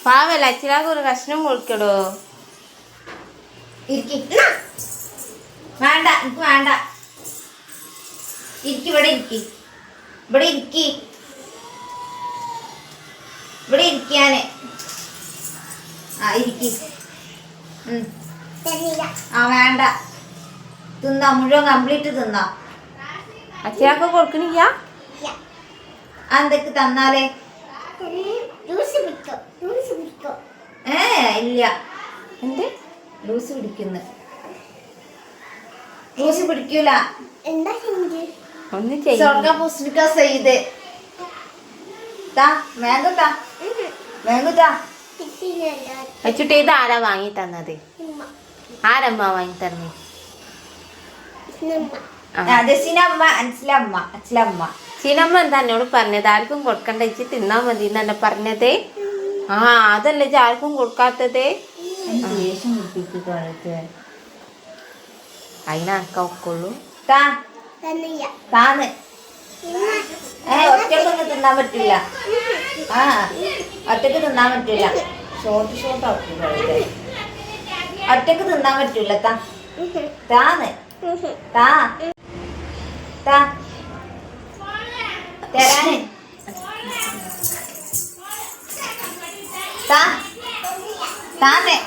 പാവല്ല അച്ഛനാക്ക് ഒരു കഷ്ണം കൊടുക്കടോ. ഇരിക്കി. വേണ്ട, എനിക്ക് വേണ്ട. ഇരിക്കി, ഇവിടെ ഇരിക്കി. ഇവിടെ ഇരിക്കി. ഇവിടെ ഇരിക്കാന്. ആ ഇരിക്കി. ആ വേണ്ട, തിന്നാ മുഴുവൻ കംപ്ലീറ്റ് തിന്നാ. അച്ഛനാക്ക് കൊടുക്കണില്ല. എന്തൊക്കെ തന്നാലേ ഇല്ല. എന്ത് ലൂസ് പിടിക്കുന്നു? ലൂസ് പിടിക്കൂല. ഒന്ന് സ്വർഗ പുസ്തക ചെയ്ത് വേഗത്താ വേഗത്താ. അച്ചുട്ടി ഇത് ആരാ വാങ്ങി തന്നത്? ആരമ്മ വാങ്ങി തരണേ? സിനമ്മ, അച്ഛലമ്മ. അച്ഛലമ്മ ചീനമ്മ എന്താ എന്നോട് പറഞ്ഞത്? ആർക്കും കൊടുക്കണ്ട, ഇച്ചി തിന്നാ മതി എന്നല്ല പറഞ്ഞത്. ആ അതല്ലേ ഇജ്ജ് ആർക്കും കൊടുക്കാത്തത്? ദേഷ്യം കുട്ടിക്ക് അതിനൊക്കെയുള്ളൂ. താന്ന് ഒറ്റക്കൊന്നും തിന്നാൻ പറ്റില്ല. ആ ഒറ്റക്ക് തിന്നാൻ പറ്റില്ല. ഷോർട്ട് ഒറ്റക്ക് തിന്നാൻ പറ്റില്ല. താന്ന് തരാന് താന്നേ